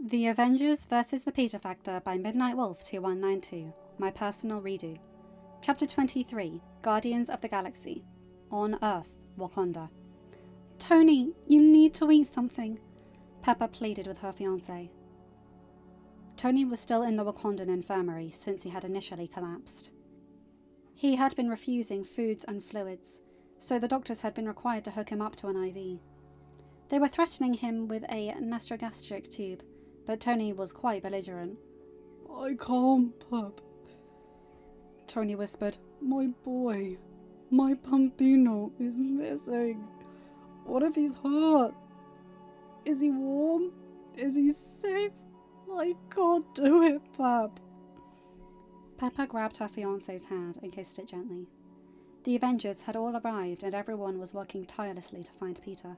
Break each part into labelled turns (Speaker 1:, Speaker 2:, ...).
Speaker 1: The Avengers vs. the Peter Factor by midnightwolf2192, my personal redo. Chapter 23, Guardians of the Galaxy. On Earth, Wakanda. Tony, you need to eat something, Pepper pleaded with her fiancé. Tony was still in the Wakandan infirmary since he had initially collapsed. He had been refusing foods and fluids, so the doctors had been required to hook him up to an IV. They were threatening him with a nastrogastric tube, but Tony was quite belligerent.
Speaker 2: "I can't, Pep," Tony whispered. "My boy, my Bambino is missing. What if he's hurt? Is he warm? Is he safe? I can't do it, Pep."
Speaker 1: Pepper grabbed her fiancé's hand and kissed it gently. The Avengers had all arrived and everyone was working tirelessly to find Peter.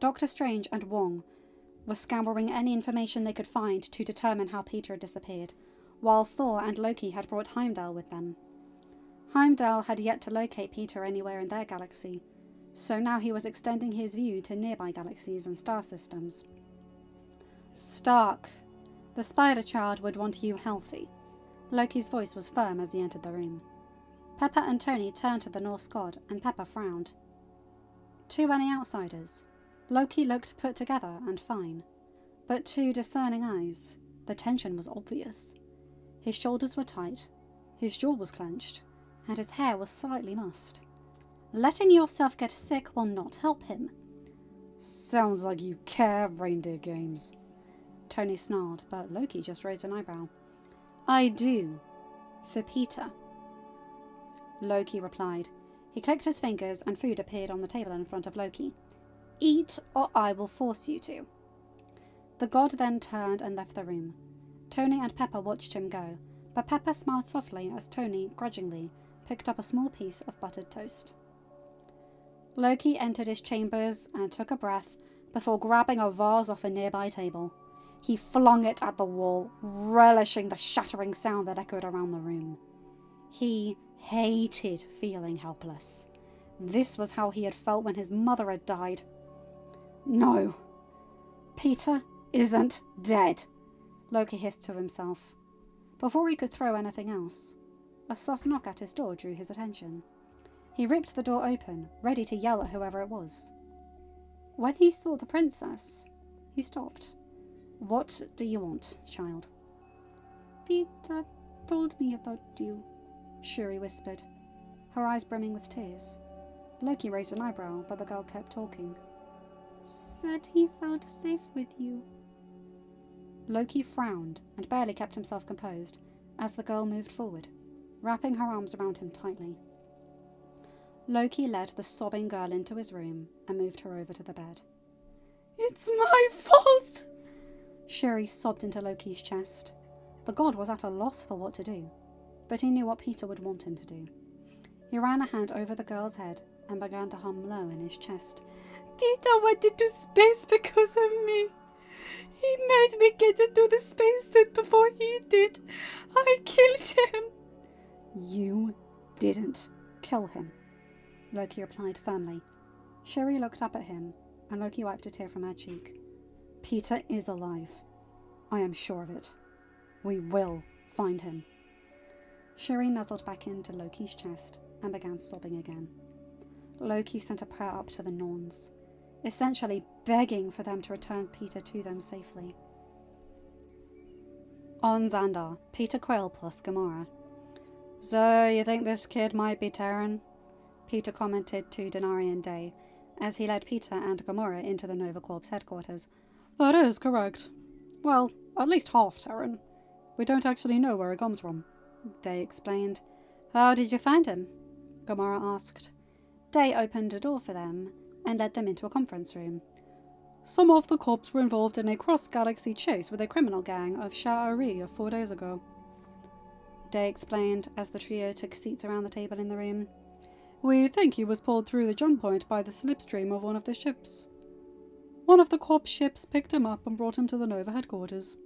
Speaker 1: Doctor Strange and Wong were scouring any information they could find to determine how Peter had disappeared, while Thor and Loki had brought Heimdall with them. Heimdall had yet to locate Peter anywhere in their galaxy, so now he was extending his view to nearby galaxies and star systems. "Stark, the Spider Child would want you healthy." Loki's voice was firm as he entered the room. Pepper and Tony turned to the Norse god, and Pepper frowned. Too many outsiders. Loki looked put together and fine, but to discerning eyes, the tension was obvious. His shoulders were tight, his jaw was clenched, and his hair was slightly mussed. Letting yourself get sick will not help him.
Speaker 2: "Sounds like you care, Reindeer Games,"
Speaker 1: Tony snarled, but Loki just raised an eyebrow. "I do. For Peter," Loki replied. He clicked his fingers and food appeared on the table in front of Loki. "Eat, or I will force you to." The god then turned and left the room. Tony and Pepper watched him go, but Pepper smiled softly as Tony, grudgingly, picked up a small piece of buttered toast. Loki entered his chambers and took a breath before grabbing a vase off a nearby table. He flung it at the wall, relishing the shattering sound that echoed around the room. He hated feeling helpless. This was how he had felt when his mother had died. "No, Peter isn't dead," Loki hissed to himself. Before he could throw anything else, a soft knock at his door drew his attention. He ripped the door open, ready to yell at whoever it was. When he saw the princess, he stopped. "What do you want, child?" "Peter told me about you," Shuri whispered, her eyes brimming with tears. Loki raised an eyebrow, but the girl kept talking. "Said he felt safe with you." Loki frowned and barely kept himself composed as the girl moved forward, wrapping her arms around him tightly. Loki led the sobbing girl into his room and moved her over to the bed.
Speaker 2: "It's my fault!"
Speaker 1: Shuri sobbed into Loki's chest. The god was at a loss for what to do, but he knew what Peter would want him to do. He ran a hand over the girl's head and began to hum low in his chest.
Speaker 2: "Peter went into space because of me. He made me get into the spacesuit before he did. I killed him."
Speaker 1: "You didn't kill him," Loki replied firmly. Shuri looked up at him, and Loki wiped a tear from her cheek. "Peter is alive. I am sure of it. We will find him." Shuri nuzzled back into Loki's chest and began sobbing again. Loki sent a prayer up to the Norns, essentially begging for them to return Peter to them safely. On Xandar, Peter Quill plus Gamora. "So, you think this kid might be Terran?" Peter commented to Denarian Day as he led Peter and Gamora into the Nova Corps headquarters.
Speaker 2: "That is correct. Well, at least half Terran. We don't actually know where he comes from,"
Speaker 1: Day explained. "How did you find him?" Gamora asked. Day opened a door for them and led them into a conference room.
Speaker 2: "Some of the cops were involved in a cross-galaxy chase with a criminal gang of Sha'ari 4 days ago,"
Speaker 1: Day explained as the trio took seats around the table in the room.
Speaker 2: "We think he was pulled through the jump point by the slipstream of one of the ships. One of the cop ships picked him up and brought him to the Nova headquarters."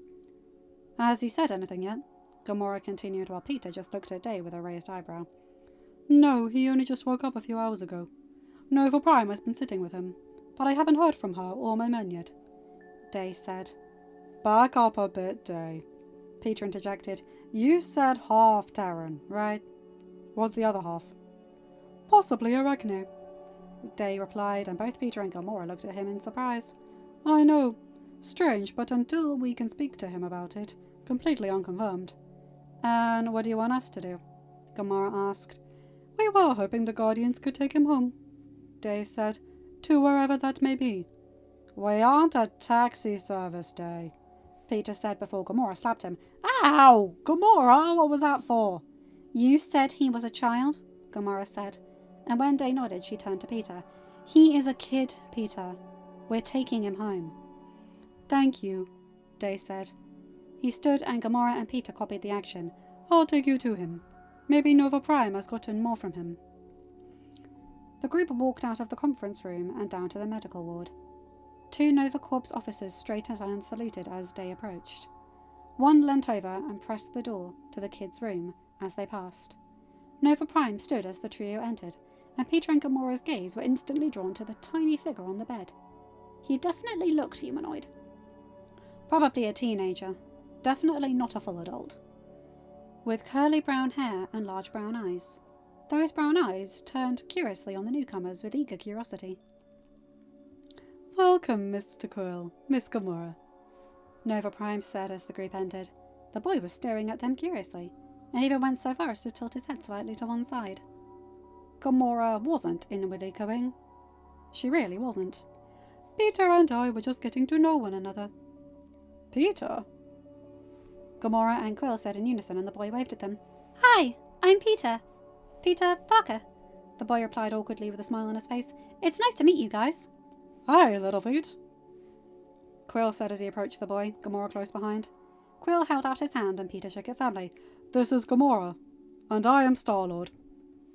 Speaker 1: "Has he said anything yet?" Gamora continued while Peter just looked at Day with a raised eyebrow.
Speaker 2: "No, he only just woke up a few hours ago. Nova Prime has been sitting with him, but I haven't heard from her or my men yet,"
Speaker 1: Day said.
Speaker 2: back up a bit, Day, Peter interjected. You said half Terran, right? What's the other half? Possibly Arachne, Day replied, and both Peter and Gamora looked at him in surprise. I know. Strange, but until we can speak to him about it, completely unconfirmed. And what do you want us to do? Gamora asked. We were hoping the Guardians could take him home, Day said, to wherever that may be. We aren't a taxi service, Day, Peter said before Gamora slapped him. Ow! Gamora, what was that for?
Speaker 1: You said he was a child, Gamora said, and when Day nodded, she turned to Peter. He is a kid, Peter. We're taking him home.
Speaker 2: Thank you, Day said. He stood and Gamora and Peter copied the action. I'll take you to him. Maybe Nova Prime has gotten more from him.
Speaker 1: The group walked out of the conference room and down to the medical ward. 2 Nova Corps officers straightened and saluted as Day approached. One leant over and pressed the door to the kids' room as they passed. Nova Prime stood as the trio entered, and Peter and Gamora's gaze were instantly drawn to the tiny figure on the bed. He definitely looked humanoid. Probably a teenager. Definitely not a full adult. With curly brown hair and large brown eyes. Those brown eyes turned curiously on the newcomers with eager curiosity.
Speaker 2: Welcome, Mr. Quill, Miss Gamora,
Speaker 1: Nova Prime said as the group entered. The boy was staring at them curiously, and even went so far as to tilt his head slightly to one side.
Speaker 2: Gamora wasn't inwardly cooing. She really wasn't. Peter and I were just getting to know one another. Peter?
Speaker 1: Gamora and Quill said in unison, and the boy waved at them. Hi, I'm Peter. Peter Parker, the boy replied awkwardly with a smile on his face. It's nice to meet you guys.
Speaker 2: Hi, little Pete,
Speaker 1: Quill said as he approached the boy, Gamora close behind. Quill held out his hand and Peter shook it firmly.
Speaker 2: This is Gamora, and I am Star-Lord,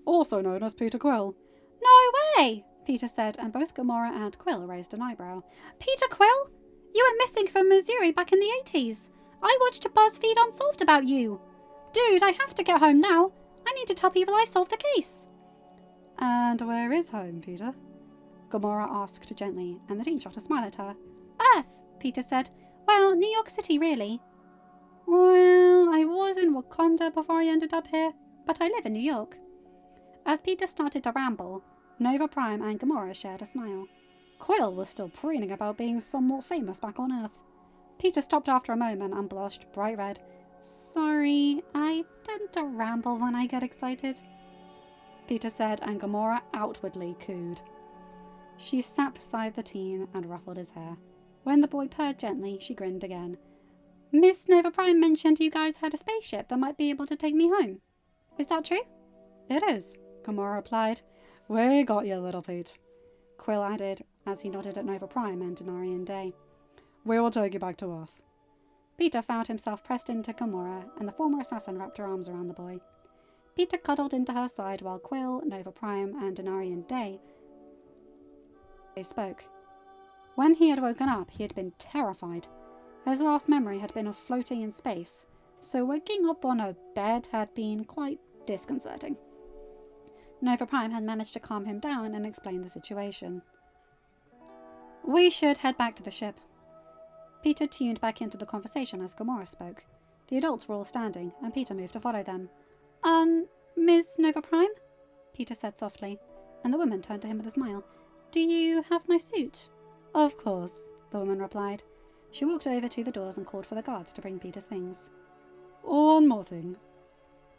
Speaker 2: also known as Peter Quill.
Speaker 1: No way, Peter said, and both Gamora and Quill raised an eyebrow. Peter Quill? You went missing from Missouri back in the 80s. I watched a BuzzFeed Unsolved about you. Dude, I have to get home now. I need to tell people I solved the case.
Speaker 2: And where is home, Peter?
Speaker 1: Gamora asked gently, and the teen shot a smile at her. Earth, Peter said. Well, New York City, really. Well, I was in Wakanda before I ended up here, but I live in New York. As Peter started to ramble, Nova Prime and Gamora shared a smile. Quill was still preening about being somewhat famous back on Earth. Peter stopped after a moment and blushed bright red. Sorry, I tend to ramble when I get excited, Peter said, and Gamora outwardly cooed. She sat beside the teen and ruffled his hair. When the boy purred gently, she grinned again. Miss Nova Prime mentioned you guys had a spaceship that might be able to take me home. Is that true?
Speaker 2: It is, Gamora replied. We got you, little Pete,
Speaker 1: Quill added, as he nodded at Nova Prime and Denarian Day.
Speaker 2: We will take you back to Earth.
Speaker 1: Peter found himself pressed into Gamora, and the former assassin wrapped her arms around the boy. Peter cuddled into her side while Quill, Nova Prime, and Denarian Day spoke. When he had woken up, he had been terrified. His last memory had been of floating in space, so waking up on a bed had been quite disconcerting. Nova Prime had managed to calm him down and explain the situation. We should head back to the ship. Peter tuned back into the conversation as Gamora spoke. The adults were all standing, and Peter moved to follow them. Miss Nova Prime? Peter said softly, and the woman turned to him with a smile. Do you have my suit? Of course, the woman replied. She walked over to the doors and called for the guards to bring Peter's things.
Speaker 2: One more thing,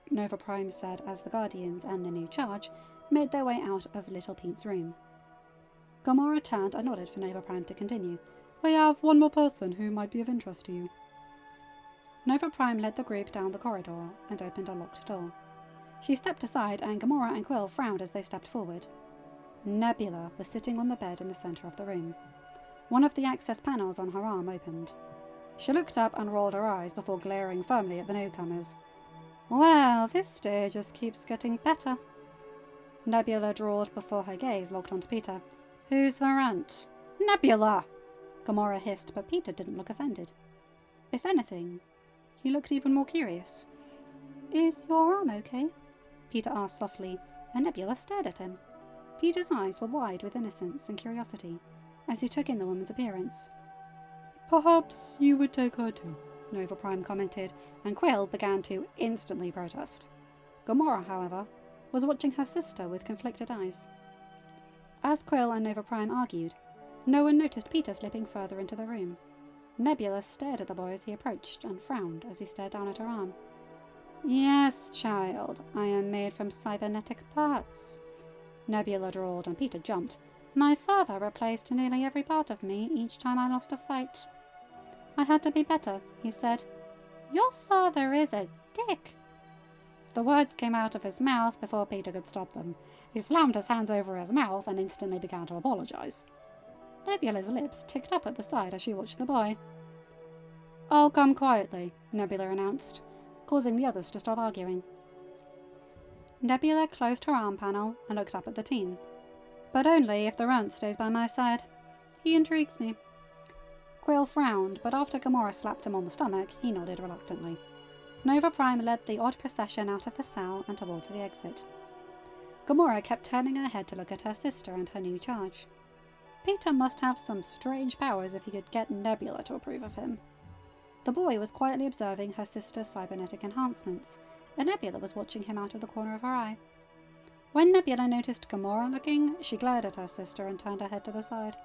Speaker 1: Nova Prime said as the Guardians and the new charge made their way out of Little Pete's room. Gamora turned and nodded for Nova Prime to continue.
Speaker 2: We have one more person who might be of interest to you.
Speaker 1: Nova Prime led the group down the corridor and opened a locked door. She stepped aside, and Gamora and Quill frowned as they stepped forward. Nebula was sitting on the bed in the center of the room. One of the access panels on her arm opened. She looked up and rolled her eyes before glaring firmly at the newcomers. Well, this stage just keeps getting better. Nebula drawled before her gaze locked onto Peter. Who's the runt? Nebula! Gamora hissed, but Peter didn't look offended. If anything, he looked even more curious. Is your arm okay? Peter asked softly, and Nebula stared at him. Peter's eyes were wide with innocence and curiosity as he took in the woman's appearance.
Speaker 2: Perhaps you would take her too.
Speaker 1: Nova Prime commented, and Quill began to instantly protest. Gamora, however, was watching her sister with conflicted eyes. As Quill and Nova Prime argued, no one noticed Peter slipping further into the room. Nebula stared at the boy as he approached and frowned as he stared down at her arm. Yes, child, I am made from cybernetic parts, Nebula drawled, and Peter jumped. My father replaced nearly every part of me each time I lost a fight. I had to be better, he said. Your father is a dick. The words came out of his mouth before Peter could stop them. He slammed his hands over his mouth and instantly began to apologize. Nebula's lips ticked up at the side as she watched the boy. I'll come quietly, Nebula announced, causing the others to stop arguing. Nebula closed her arm panel and looked up at the teen. But only if the runt stays by my side. He intrigues me. Quill frowned, but after Gamora slapped him on the stomach, he nodded reluctantly. Nova Prime led the odd procession out of the cell and towards the exit. Gamora kept turning her head to look at her sister and her new charge. Peter must have some strange powers if he could get Nebula to approve of him. The boy was quietly observing her sister's cybernetic enhancements, and Nebula was watching him out of the corner of her eye. When Nebula noticed Gamora looking, she glared at her sister and turned her head to the side.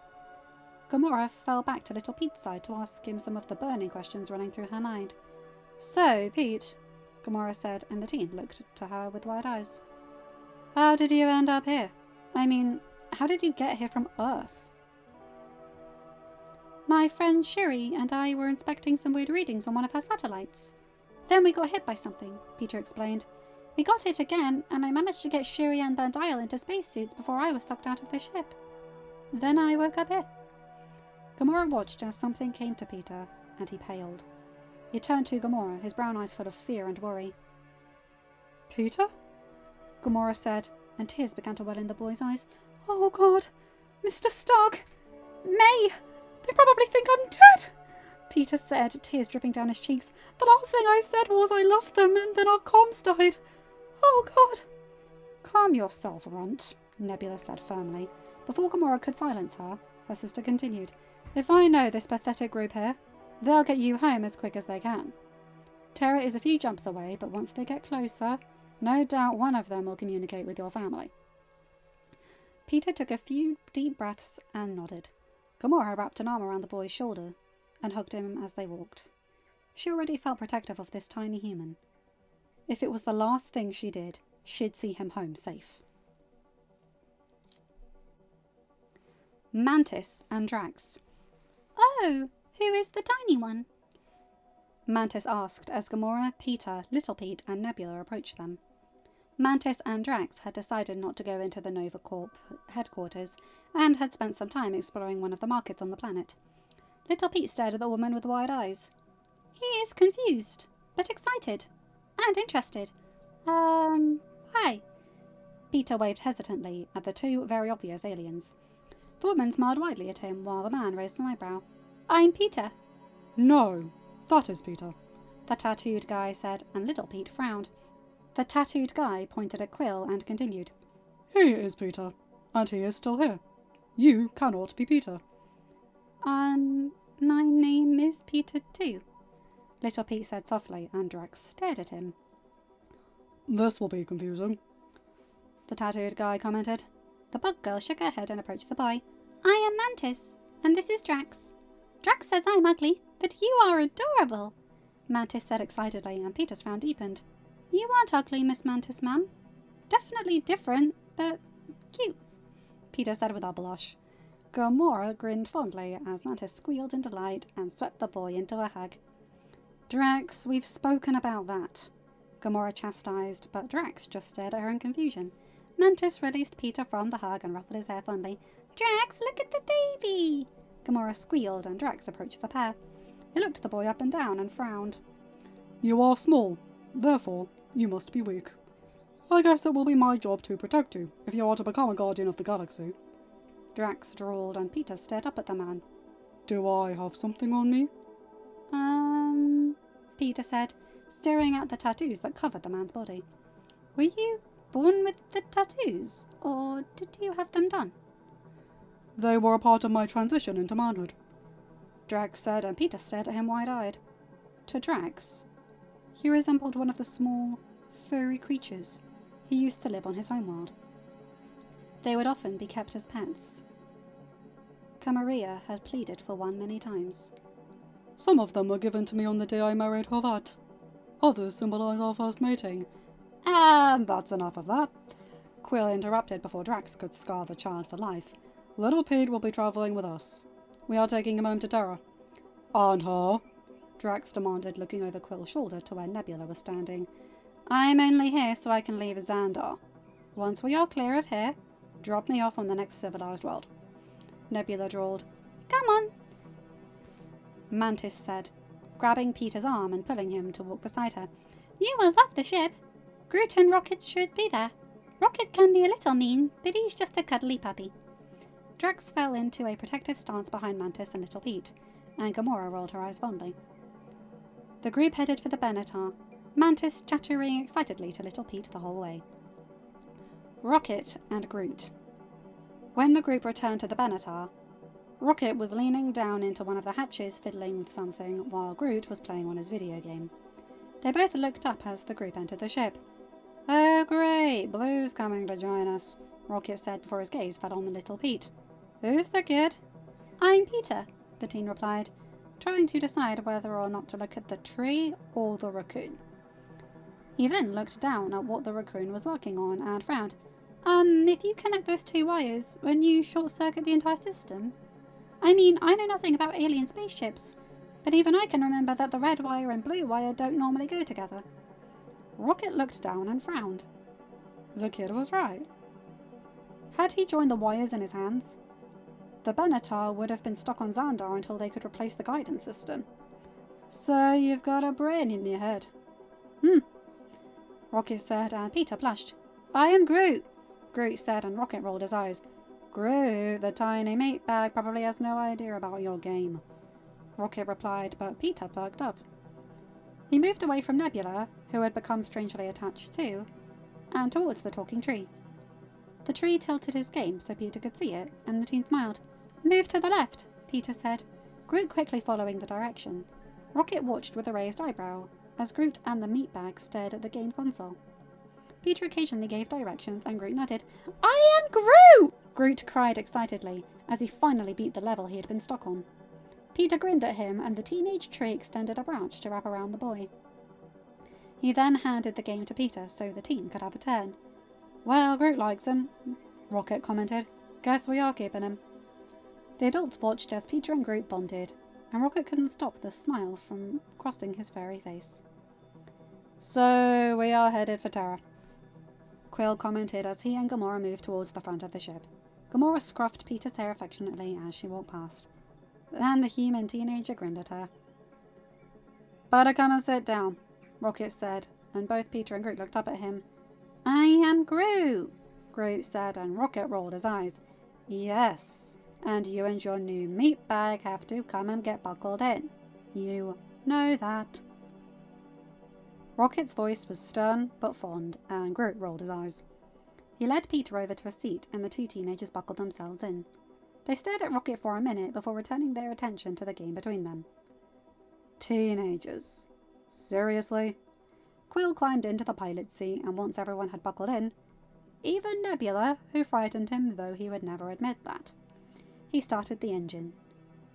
Speaker 1: Gamora fell back to Little Pete's side to ask him some of the burning questions running through her mind. So, Pete, Gamora said, and the teen looked to her with wide eyes. How did you end up here? I mean, how did you get here from Earth? My friend Shuri and I were inspecting some weird readings on one of her satellites. Then we got hit by something, Peter explained. We got hit again, and I managed to get Shuri and Bandile into spacesuits before I was sucked out of the ship. Then I woke up here. Gamora watched as something came to Peter, and he paled. He turned to Gamora, his brown eyes full of fear and worry. Peter? Gamora said, and tears began to well in the boy's eyes. Oh, God! Mr. Stark! May! They probably think I'm dead! Peter said, tears dripping down his cheeks. The last thing I said was I loved them, and then our comms died. Oh, God! Calm yourself, Runt, Nebula said firmly. Before Gamora could silence her, her sister continued. If I know this pathetic group here, they'll get you home as quick as they can. Terra is a few jumps away, but once they get closer, no doubt one of them will communicate with your family. Peter took a few deep breaths and nodded. Gamora wrapped an arm around the boy's shoulder and hugged him as they walked. She already felt protective of this tiny human. If it was the last thing she did, she'd see him home safe. Mantis and Drax. Oh, who is the tiny one? Mantis asked as Gamora, Peter, Little Pete and Nebula approached them. Mantis and Drax had decided not to go into the Nova Corp headquarters and had spent some time exploring one of the markets on the planet. Little Pete stared at the woman with wide eyes. He is confused, but excited and interested. Hi. Peter waved hesitantly at the two very obvious aliens. The woman smiled widely at him while the man raised an eyebrow. I'm Peter.
Speaker 2: No, that is Peter,
Speaker 1: the tattooed guy said, and Little Pete frowned. The tattooed guy pointed at Quill and continued.
Speaker 2: He is Peter, and he is still here. You cannot be Peter.
Speaker 1: My name is Peter too, Little Pete said softly, and Drax stared at him.
Speaker 2: This will be confusing,
Speaker 1: the tattooed guy commented. The bug girl shook her head and approached the boy. I am Mantis, and this is Drax. Drax says I'm ugly, but you are adorable, Mantis said excitedly, and Peter's frown deepened. You aren't ugly, Miss Mantis, ma'am. Definitely different, but cute, Peter said with a blush. Gamora grinned fondly as Mantis squealed in delight and swept the boy into a hug. Drax, we've spoken about that, Gamora chastised, but Drax just stared at her in confusion. Mantis released Peter from the hug and ruffled his hair fondly. Drax, look at the baby! Gamora squealed, and Drax approached the pair. He looked the boy up and down and frowned.
Speaker 2: You are small, therefore you must be weak. I guess it will be my job to protect you if you are to become a guardian of the galaxy.
Speaker 1: Drax drawled, and Peter stared up at the man.
Speaker 2: Do I have something on me?
Speaker 1: Peter said, staring at the tattoos that covered the man's body. Were you born with the tattoos, or did you have them done?
Speaker 2: They were a part of my transition into manhood.
Speaker 1: Drax said, and Peter stared at him wide-eyed. To Drax, he resembled one of the small, furry creatures who used to live on his homeworld. They would often be kept as pets. Camarilla had pleaded for one many times.
Speaker 2: Some of them were given to me on the day I married Hovat. Others symbolize our first mating.
Speaker 1: And that's enough of that. Quill interrupted before Drax could scar the child for life.
Speaker 2: Little Pete will be travelling with us. We are taking him home to Terra. And her?
Speaker 1: Drax demanded, looking over Quill's shoulder to where Nebula was standing. I'm only here so I can leave Xandar. Once we are clear of here, drop me off on the next civilized world. Nebula drawled, Come on. Mantis said, grabbing Peter's arm and pulling him to walk beside her. You will love the ship. Groot and Rocket should be there. Rocket can be a little mean, but he's just a cuddly puppy. Drax fell into a protective stance behind Mantis and Little Pete, and Gamora rolled her eyes fondly. The group headed for the Benatar, Mantis chattering excitedly to Little Pete the whole way. Rocket and Groot. When the group returned to the Benatar, Rocket was leaning down into one of the hatches fiddling with something, while Groot was playing on his video game. They both looked up as the group entered the ship. Oh great, Blue's coming to join us, Rocket said before his gaze fell on the Little Pete. Who's the kid? I'm Peter, the teen replied, trying to decide whether or not to look at the tree or the raccoon. He then looked down at what the raccoon was working on and frowned. If you connect those two wires, wouldn't you short-circuit the entire system? I mean, I know nothing about alien spaceships, but even I can remember that the red wire and blue wire don't normally go together. Rocket looked down and frowned.
Speaker 2: The kid was right.
Speaker 1: Had he joined the wires in his hands, the Benatar would have been stuck on Xandar until they could replace the guidance system.
Speaker 2: So you've got a brain in your head.
Speaker 1: Rocket said, and Peter blushed. I am Groot, Groot said, and Rocket rolled his eyes. Groot, the tiny meat bag, probably has no idea about your game, Rocket replied, but Peter perked up. He moved away from Nebula, who had become strangely attached too, and towards the talking tree. The tree tilted his game so Peter could see it, and the teen smiled. Move to the left, Peter said, Groot quickly following the direction. Rocket watched with a raised eyebrow, as Groot and the meat bag stared at the game console. Peter occasionally gave directions, and Groot nodded. I am Groot! Groot cried excitedly, as he finally beat the level he had been stuck on. Peter grinned at him, and the teenage tree extended a branch to wrap around the boy. He then handed the game to Peter so the teen could have a turn. Well, Groot likes him, Rocket commented. Guess we are keeping him. The adults watched as Peter and Groot bonded, and Rocket couldn't stop the smile from crossing his furry face.
Speaker 2: So we are headed for Terra,
Speaker 1: Quill commented as he and Gamora moved towards the front of the ship. Gamora scruffed Peter's hair affectionately as she walked past, and the human teenager grinned at her.
Speaker 2: Better come and sit down, Rocket said, and both Peter and Groot looked up at him.
Speaker 1: I am Groot, Groot said, and Rocket rolled his eyes.
Speaker 2: Yes, and you and your new meat bag have to come and get buckled in. You know that.
Speaker 1: Rocket's voice was stern but fond, and Groot rolled his eyes. He led Peter over to a seat, and the two teenagers buckled themselves in. They stared at Rocket for a minute before returning their attention to the game between them.
Speaker 2: Teenagers. Seriously?
Speaker 1: Quill climbed into the pilot's seat, and once everyone had buckled in, even Nebula, who frightened him though he would never admit that, he started the engine.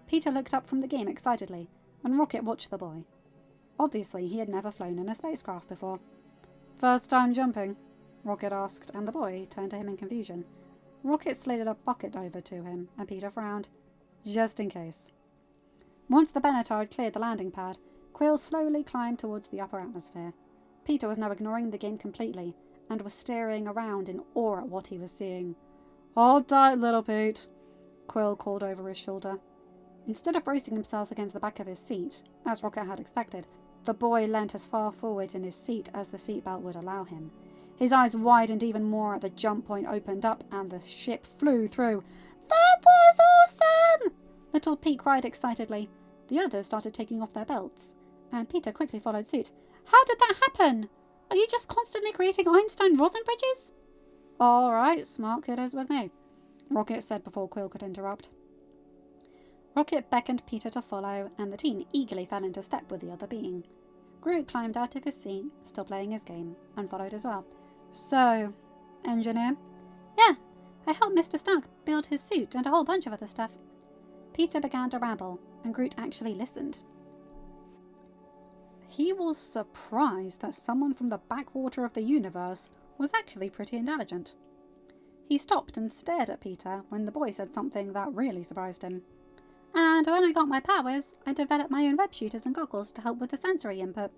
Speaker 1: Peter looked up from the game excitedly, and Rocket watched the boy. Obviously, he had never flown in a spacecraft before.
Speaker 2: First time jumping?
Speaker 1: Rocket asked, and the boy turned to him in confusion. Rocket slid a bucket over to him, and Peter frowned.
Speaker 2: Just in case.
Speaker 1: Once the Benatar had cleared the landing pad, Quill slowly climbed towards the upper atmosphere. Peter was now ignoring the game completely, and was staring around in awe at what he was seeing.
Speaker 2: Hold tight, Little Pete,
Speaker 1: Quill called over his shoulder. Instead of bracing himself against the back of his seat, as Rocket had expected, the boy leant as far forward in his seat as the seatbelt would allow him. His eyes widened even more as the jump point opened up and the ship flew through. That was awesome! Little Pete cried excitedly. The others started taking off their belts, and Peter quickly followed suit. How did that happen? Are you just constantly creating Einstein-Rosen bridges?
Speaker 2: All right, smart kid is with me,
Speaker 1: Rocket said before Quill could interrupt. Rocket beckoned Peter to follow, and the teen eagerly fell into step with the other being. Groot climbed out of his seat, still playing his game, and followed as well. So, engineer? Yeah, I helped Mr. Stark build his suit and a whole bunch of other stuff. Peter began to ramble, and Groot actually listened. He was surprised that someone from the backwater of the universe was actually pretty intelligent. He stopped and stared at Peter when the boy said something that really surprised him. And when I got my powers, I developed my own web shooters and goggles to help with the sensory input.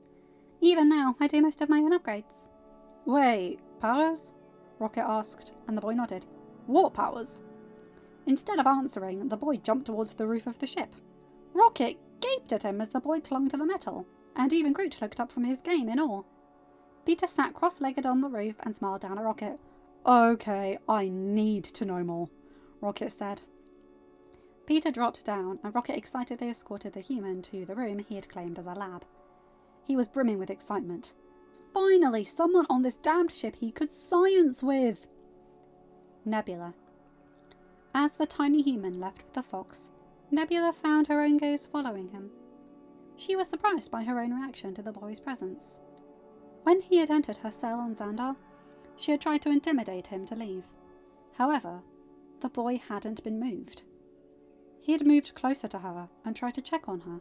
Speaker 1: Even now, I do most of my own upgrades. Wait, powers? Rocket asked, and the boy nodded. What powers? Instead of answering, the boy jumped towards the roof of the ship. Rocket gaped at him as the boy clung to the metal, and even Groot looked up from his game in awe. Peter sat cross-legged on the roof and smiled down at Rocket. Okay, I need to know more, Rocket said. Peter dropped down, and Rocket excitedly escorted the human to the room he had claimed as a lab. He was brimming with excitement. Finally, someone on this damned ship he could science with! Nebula. As the tiny human left with the fox, Nebula found her own gaze following him. She was surprised by her own reaction to the boy's presence. When he had entered her cell on Xandar, she had tried to intimidate him to leave. However, the boy hadn't been moved. He had moved closer to her and tried to check on her.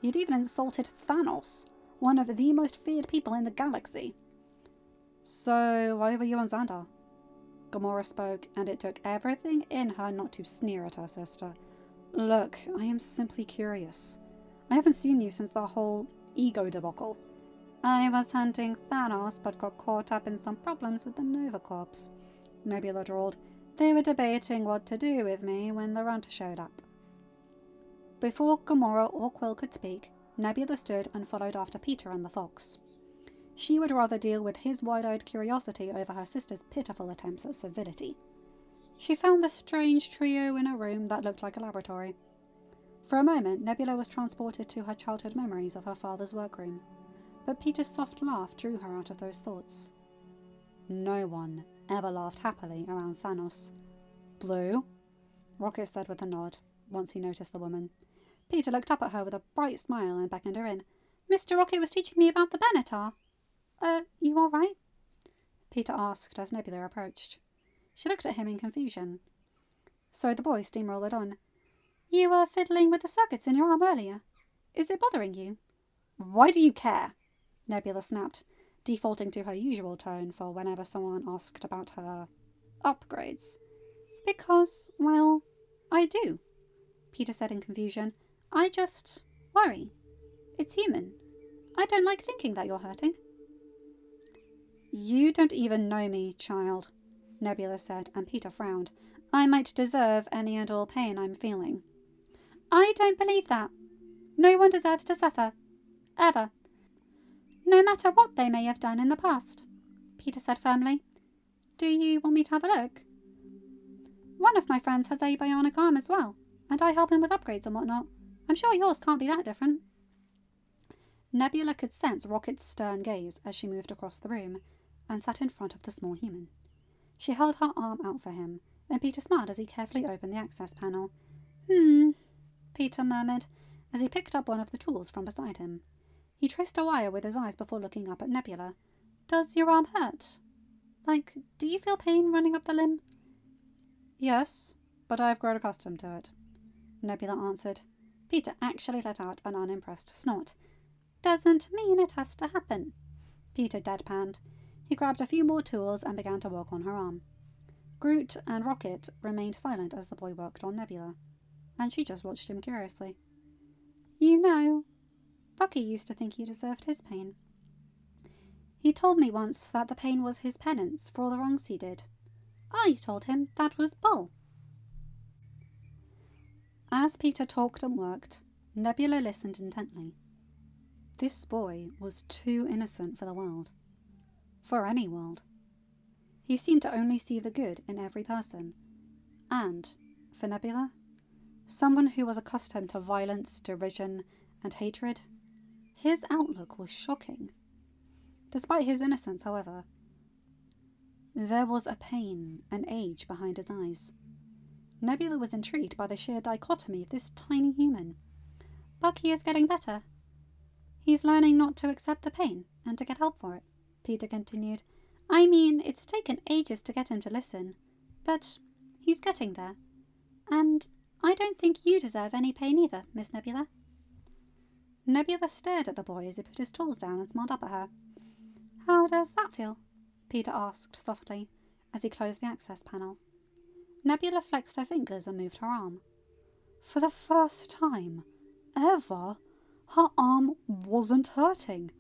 Speaker 1: He had even insulted Thanos, one of the most feared people in the galaxy. So, why were you on Xandar? Gamora spoke, and it took everything in her not to sneer at her sister. Look, I am simply curious. I haven't seen you since the whole ego debacle. I was hunting Thanos, but got caught up in some problems with the Nova Corps, Nebula drawled. They were debating what to do with me when the Runt showed up. Before Gamora or Quill could speak, Nebula stood and followed after Peter and the fox. She would rather deal with his wide-eyed curiosity over her sister's pitiful attempts at civility. She found the strange trio in a room that looked like a laboratory. For a moment, Nebula was transported to her childhood memories of her father's workroom, but Peter's soft laugh drew her out of those thoughts. No one ever laughed happily around Thanos. Blue? Rocket said with a nod, once he noticed the woman. Peter looked up at her with a bright smile and beckoned her in. Mr. Rocket was teaching me about the Benatar. You all right? Peter asked as Nebula approached. She looked at him in confusion. So the boy steamrolled on. You were fiddling with the circuits in your arm earlier. Is it bothering you? Why do you care? Nebula snapped, defaulting to her usual tone for whenever someone asked about her upgrades. Because, well, I do, Peter said in confusion. I just worry. It's human. I don't like thinking that you're hurting. You don't even know me, child, Nebula said, and Peter frowned. I might deserve any and all pain I'm feeling. I don't believe that. No one deserves to suffer. Ever. No matter what they may have done in the past, Peter said firmly. Do you want me to have a look? One of my friends has a bionic arm as well, and I help him with upgrades and whatnot. I'm sure yours can't be that different. Nebula could sense Rocket's stern gaze as she moved across the room and sat in front of the small human. She held her arm out for him, and Peter smiled as he carefully opened the access panel. Peter murmured as he picked up one of the tools from beside him. He traced a wire with his eyes before looking up at Nebula. Does your arm hurt? Like, do you feel pain running up the limb? Yes, but I've grown accustomed to it, Nebula answered. Peter actually let out an unimpressed snort. Doesn't mean it has to happen, Peter deadpanned. He grabbed a few more tools and began to work on her arm. Groot and Rocket remained silent as the boy worked on Nebula, and she just watched him curiously. You know, Bucky used to think he deserved his pain. He told me once that the pain was his penance for all the wrongs he did. I told him that was bull. As Peter talked and worked, Nebula listened intently. This boy was too innocent for the world. For any world. He seemed to only see the good in every person. And, for Nebula, someone who was accustomed to violence, derision, and hatred, his outlook was shocking. Despite his innocence, however, there was a pain and age behind his eyes. Nebula was intrigued by the sheer dichotomy of this tiny human. Bucky is getting better. He's learning not to accept the pain and to get help for it, Peter continued. I mean, it's taken ages to get him to listen, but he's getting there. And I don't think you deserve any pain either, Miss Nebula. Nebula stared at the boy as he put his tools down and smiled up at her. How does that feel? Peter asked softly as he closed the access panel. Nebula flexed her fingers and moved her arm. For the first time ever, her arm wasn't hurting.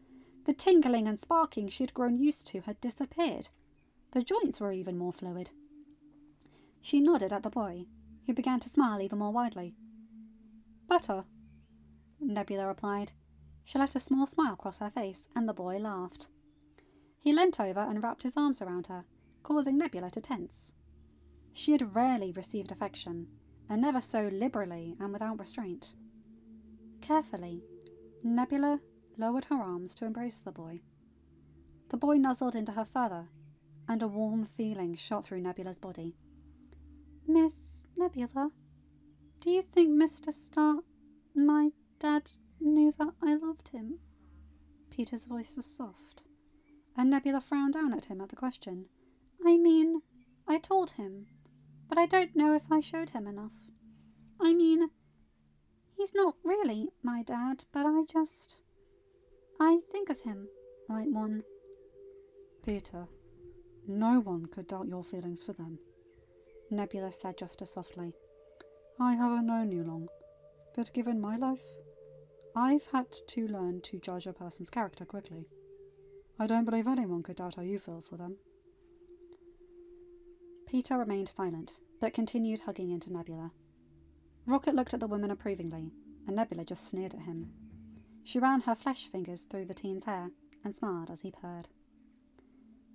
Speaker 1: The tingling and sparking she had grown used to had disappeared. The joints were even more fluid. She nodded at the boy, who began to smile even more widely. Better, Nebula replied. She let a small smile cross her face, and the boy laughed. He leant over and wrapped his arms around her, causing Nebula to tense. She had rarely received affection, and never so liberally and without restraint. Carefully, Nebula lowered her arms to embrace the boy. The boy nuzzled into her further, and a warm feeling shot through Nebula's body. Miss Nebula, do you think Mr. Stark, my dad, knew that I loved him? Peter's voice was soft, and Nebula frowned down at him at the question. I mean, I told him, but I don't know if I showed him enough. I mean, he's not really my dad, but I think of him like one.
Speaker 2: Peter, no one could doubt your feelings for them, Nebula said just as softly. I haven't known you long, but given my life, I've had to learn to judge a person's character quickly. I don't believe anyone could doubt how you feel for them.
Speaker 1: Peter remained silent, but continued hugging into Nebula. Rocket looked at the woman approvingly, and Nebula just sneered at him. She ran her flesh fingers through the teen's hair and smiled as he purred.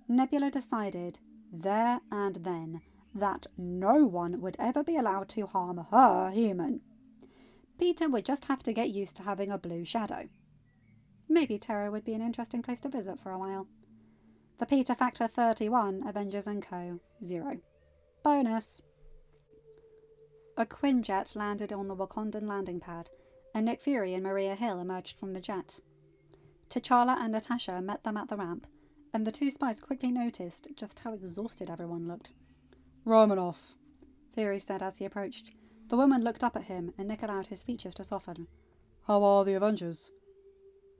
Speaker 1: Nebula decided there and then that no one would ever be allowed to harm her human. Peter would just have to get used to having a blue shadow. Maybe Terra would be an interesting place to visit for a while. The Peter Factor 31, Avengers & Co. 0. Bonus! A Quinjet landed on the Wakandan landing pad, and Nick Fury and Maria Hill emerged from the jet. T'Challa and Natasha met them at the ramp, and the two spies quickly noticed just how exhausted everyone looked.
Speaker 2: Romanoff,
Speaker 1: Fury said as he approached. The woman looked up at him, and Nick allowed his features to soften.
Speaker 2: How are the Avengers?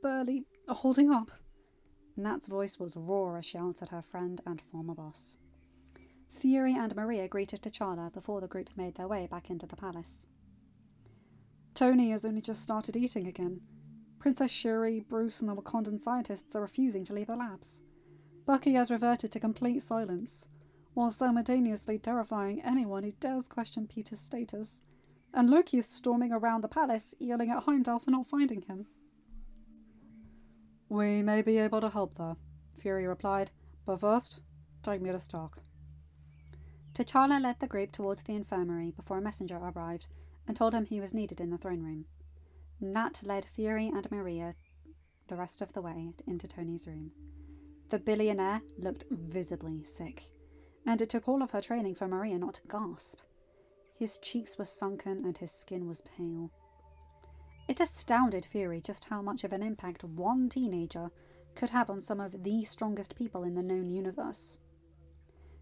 Speaker 1: Barely holding up. Nat's voice was raw as she answered her friend and former boss. Fury and Maria greeted T'Challa before the group made their way back into the palace.
Speaker 2: Tony has only just started eating again. Princess Shuri, Bruce, and the Wakandan scientists are refusing to leave the labs. Bucky has reverted to complete silence, while simultaneously terrifying anyone who dares question Peter's status. And Loki is storming around the palace, yelling at Heimdall for not finding him. We may be able to help there, Fury replied, but first, take me to Stark.
Speaker 1: T'Challa led the group towards the infirmary before a messenger arrived and told him he was needed in the throne room. Nat led Fury and Maria the rest of the way into Tony's room. The billionaire looked visibly sick, and it took all of her training for Maria not to gasp. His cheeks were sunken and his skin was pale. It astounded Fury just how much of an impact one teenager could have on some of the strongest people in the known universe.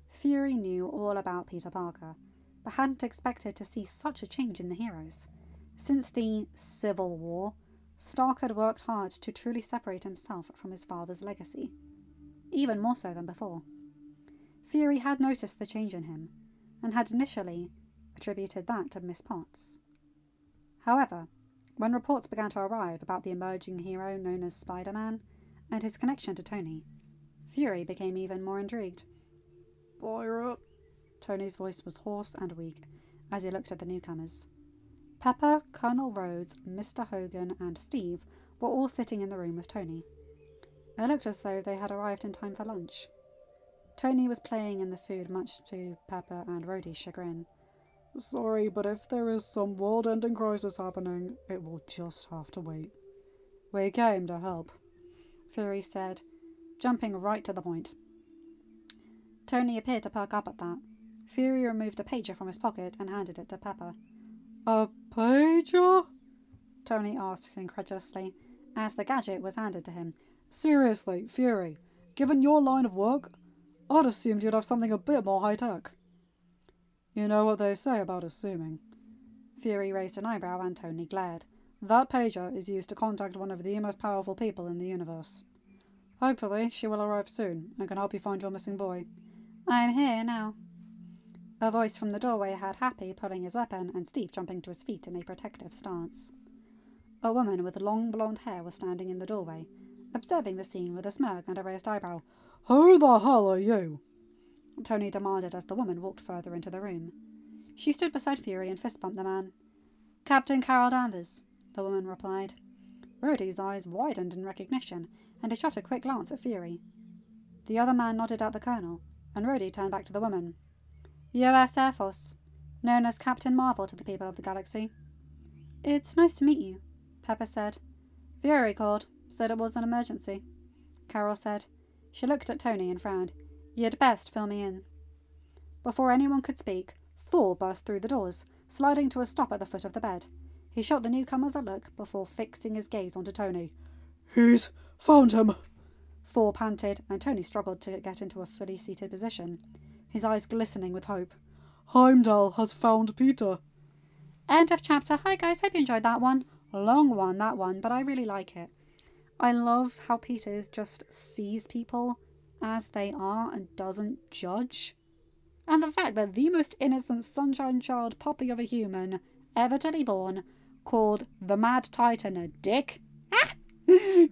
Speaker 1: Fury knew all about Peter Parker, but hadn't expected to see such a change in the heroes. Since the Civil War, Stark had worked hard to truly separate himself from his father's legacy, even more so than before. Fury had noticed the change in him, and had initially attributed that to Miss Potts. However, when reports began to arrive about the emerging hero known as Spider-Man and his connection to Tony, Fury became even more intrigued.
Speaker 2: Fire up!
Speaker 1: Tony's voice was hoarse and weak as he looked at the newcomers. Pepper, Colonel Rhodes, Mr. Hogan, and Steve were all sitting in the room with Tony. It looked as though they had arrived in time for lunch. Tony was playing in the food, much to Pepper and Rhodey's chagrin.
Speaker 2: Sorry, but if there is some world-ending crisis happening, it will just have to wait. We came to help,
Speaker 1: Fury said, jumping right to the point. Tony appeared to perk up at that. Fury removed a pager from his pocket and handed it to Pepper.
Speaker 2: A pager?
Speaker 1: Tony asked incredulously, as the gadget was handed to him.
Speaker 2: Seriously, Fury, given your line of work, I'd assumed you'd have something a bit more high-tech. You know what they say about assuming.
Speaker 1: Fury raised an eyebrow and Tony glared.
Speaker 2: That pager is used to contact one of the most powerful people in the universe. Hopefully, she will arrive soon and can help you find your missing boy.
Speaker 1: I'm here now. A voice from the doorway had Happy pulling his weapon and Steve jumping to his feet in a protective stance. A woman with long blonde hair was standing in the doorway, observing the scene with a smirk and a raised eyebrow.
Speaker 2: Who the hell are you?
Speaker 1: Tony demanded as the woman walked further into the room. She stood beside Fury and fist-bumped the man. Captain Carol Danvers, the woman replied. Rhodey's eyes widened in recognition, and he shot a quick glance at Fury. The other man nodded at the colonel, and Rhodey turned back to the woman. U.S. Air Force, known as Captain Marvel to the people of the galaxy. It's nice to meet you, Pepper said. Fury called, said it was an emergency, Carol said. She looked at Tony and frowned. You'd best fill me in. Before anyone could speak, Thor burst through the doors, sliding to a stop at the foot of the bed. He shot the newcomers a look before fixing his gaze onto Tony.
Speaker 2: He's found him,
Speaker 1: Thor panted, and Tony struggled to get into a fully seated position, his eyes glistening with hope.
Speaker 2: Heimdall has found Peter.
Speaker 1: End of chapter. Hi guys, hope you enjoyed that one. Long one, that one, but I really like it. I love how Peter just sees people as they are and doesn't judge. And the fact that the most innocent sunshine child puppy of a human ever to be born called the Mad Titan a dick. Ah!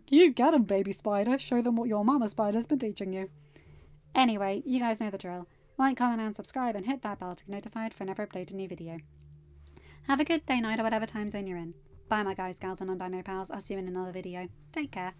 Speaker 1: You get 'em, baby spider. Show them what your mama spider's been teaching you. Anyway, you guys know the drill. Like, comment and subscribe and hit that bell to get notified whenever I upload a new video. Have a good day, night, or whatever time zone you're in. Bye my guys, gals and non-binary pals. I'll see you in another video. Take care.